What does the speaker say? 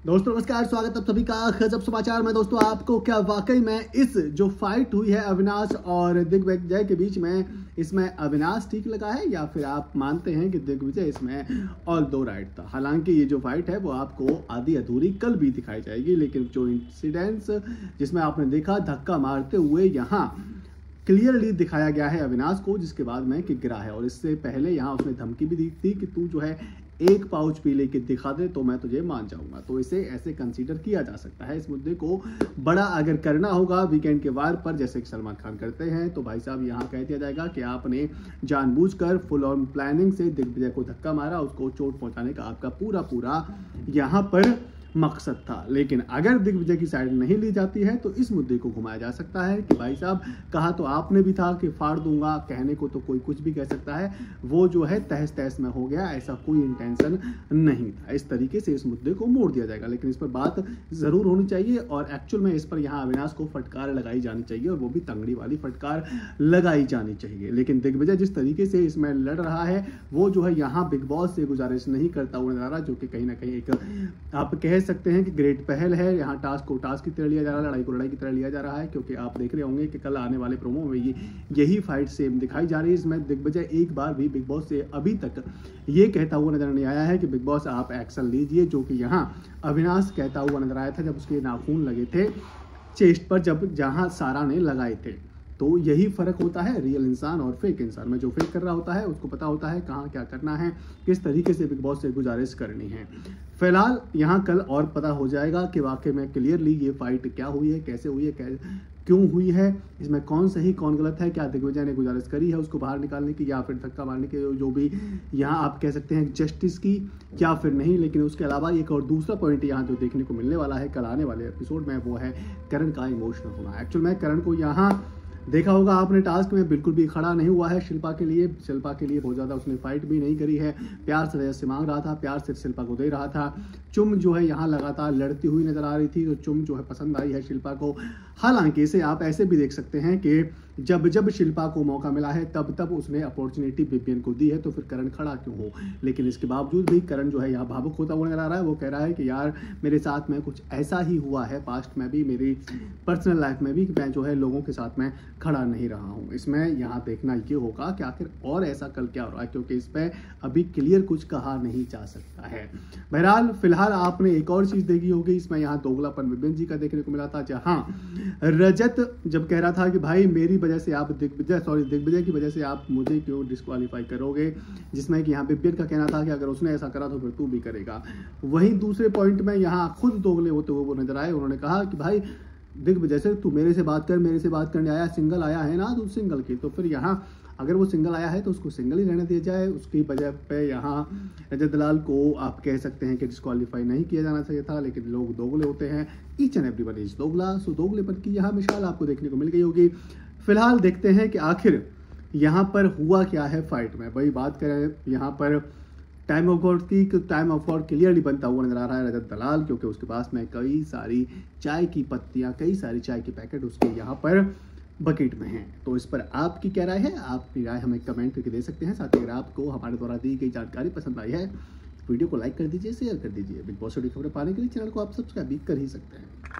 दोस्तों नमस्कार, स्वागत आप सभी का गजब समाचार में। दोस्तों आपको क्या वाकई में इस जो फाइट हुई है अविनाश और दिग्विजय के बीच में, इसमें अविनाश ठीक लगा है या फिर आप मानते हैं कि दिग्विजय इसमें और दो राइट था? हालांकि ये जो फाइट है वो आपको आधी अधूरी कल भी दिखाई जाएगी, लेकिन जो इंसिडेंट्स जिसमें आपने देखा धक्का मारते हुए यहाँ क्लियरली दिखाया गया है अविनाश को, जिसके बाद में कि गिरा है। और इससे पहले यहाँ उसने धमकी भी दी थी कि तू जो है एक पाउच पी लेके दिखा दे तो मैं तुझे मान जाऊंगा। तो इसे ऐसे कंसीडर किया जा सकता है। इस मुद्दे को बड़ा अगर करना होगा वीकेंड के वार पर, जैसे कि सलमान खान करते हैं, तो भाई साहब यहाँ कह दिया जाएगा कि आपने जानबूझकर फुल ऑन प्लानिंग से दिग्विजय को धक्का मारा, उसको चोट पहुंचाने का आपका पूरा यहाँ पर मकसद था। लेकिन अगर दिग्विजय की साइड नहीं ली जाती है तो इस मुद्दे को घुमाया जा सकता है कि भाई साहब कहा तो आपने भी था कि फाड़ दूंगा, कहने को तो कोई कुछ भी कह सकता है, वो जो है तहस तहस में हो गया, ऐसा कोई इंटेंशन नहीं था। इस तरीके से इस मुद्दे को मोड़ दिया जाएगा, लेकिन इस पर बात जरूर होनी चाहिए और एक्चुअल में इस पर यहाँ अविनाश को फटकार लगाई जानी चाहिए और वो भी तंगड़ी वाली फटकार लगाई जानी चाहिए। लेकिन दिग्विजय जिस तरीके से इसमें लड़ रहा है वो जो है यहाँ बिग बॉस से गुजारिश नहीं करता हुआ नजर आ रहा, जो कि कहीं ना कहीं एक आप कह सकते हैं कि ग्रेट पहल है। यहाँ टास्क को टास्क की तरह लिया जा रहा है, लड़ाई को लड़ाई की तरह लिया जा रहा है, क्योंकि आप देख रहे होंगे कि कल आने वाले प्रोमो में यही फाइट सेम दिखाई जा रही है। इसमें दिग्विजय एक बार भी बिग बॉस से अभी तक ये कहता हुआ नजर नहीं आया है कि बिग बॉस आप एक्शन लीजिए, जो कि यहाँ अविनाश कहता हुआ नजर आया था जब उसके नाखून लगे थे चेस्ट पर, जहां सारा ने लगाए थे। तो यही फर्क होता है रियल इंसान और फेक इंसान में। जो फेक कर रहा होता है उसको पता होता है कहाँ क्या करना है, किस तरीके से बिग बॉस से गुजारिश करनी है। फिलहाल यहाँ कल और पता हो जाएगा कि वाकई में क्लियरली ये फाइट क्या हुई है, कैसे हुई है, क्यों हुई है, इसमें कौन सही कौन गलत है, क्या दिग्विजय ने गुजारिश करी है उसको बाहर निकालने की या फिर धक्का मारने की, जो भी यहाँ आप कह सकते हैं जस्टिस की, या फिर नहीं। लेकिन उसके अलावा एक और दूसरा पॉइंट यहाँ जो देखने को मिलने वाला है कल आने वाले एपिसोड में, वो है करण का इमोशनल होना। एक्चुअल में करण को यहाँ देखा होगा आपने टास्क में बिल्कुल भी खड़ा नहीं हुआ है शिल्पा के लिए बहुत ज़्यादा उसने फाइट भी नहीं करी है, प्यार से वजह से मांग रहा था, प्यार से शिल्पा को दे रहा था। चुम जो है यहाँ लगातार लड़ती हुई नजर आ रही थी, तो चुम जो है पसंद आई है शिल्पा को। हालांकि इसे आप ऐसे भी देख सकते हैं कि जब शिल्पा को मौका मिला है तब उसने अपॉर्चुनिटी बीपीएन को दी है, तो फिर करण खड़ा क्यों हो। लेकिन इसके बावजूद भी करण जो है यहाँ भावुक होता हुआ नजर आ रहा है। वो कह रहा है कि यार मेरे साथ में कुछ ऐसा ही हुआ है पास्ट में भी, मेरी पर्सनल लाइफ में भी, कि मैं जो है लोगों के साथ में खड़ा नहीं रहा हूँ। इसमें यहाँ देखना ये होगा कि आखिर और ऐसा कल क्या हो रहा है, क्योंकि इस पर अभी क्लियर कुछ कहा नहीं जा सकता है। बहरहाल फिलहाल आपने एक और चीज देखी होगी, इसमें यहाँ दोगलापन विपिन जी का देखने को मिला था, जहाँ रजत जब कह रहा था कि भाई मेरी वजह से आप दिग्विजय की वजह से आप मुझे क्यों डिस्क्वालीफाई करोगे, जिसमें कि यहाँ विपिन का कहना था कि अगर उसने ऐसा करा तो फिर तू भी करेगा। वहीं दूसरे पॉइंट में यहाँ खुद दोगले होते हुए वो नजर आए। उन्होंने कहा कि भाई दिग्विजय से तू मेरे से बात करने आया, सिंगल आया है ना, तू सिंगल की, तो फिर यहाँ अगर वो सिंगल आया है तो उसको सिंगल ही रहने दिया जाए। उसकी वजह पे यहाँ रजत दलाल को आप कह सकते हैं कि डिस्क्वालीफाई नहीं किया जाना चाहिए था, लेकिन लोग दोगले होते हैं, ईच एंड एवरीवन इज दोगला। सो दोगलेपन की यहाँ मिसाल आपको देखने को मिल गई होगी। फिलहाल देखते हैं कि आखिर यहाँ पर हुआ क्या है फाइट में। भाई बात करें यहाँ पर टाइम ऑफ गॉड की, टाइम ऑफ गॉड क्लियरली बनता हुआ नजर आ रहा है रजत दलाल, क्योंकि उसके पास में कई सारी चाय की पत्तियां, कई सारी चाय के पैकेट उसके यहाँ पर बकेट में हैं। तो इस पर आपकी क्या राय है? आपकी राय हमें कमेंट करके दे सकते हैं। साथ ही अगर आपको हमारे द्वारा दी गई जानकारी पसंद आई है, वीडियो को लाइक कर दीजिए, शेयर कर दीजिए। बिग बॉस की खबरें पाने के लिए चैनल को आप सब्सक्राइब भी कर ही सकते हैं।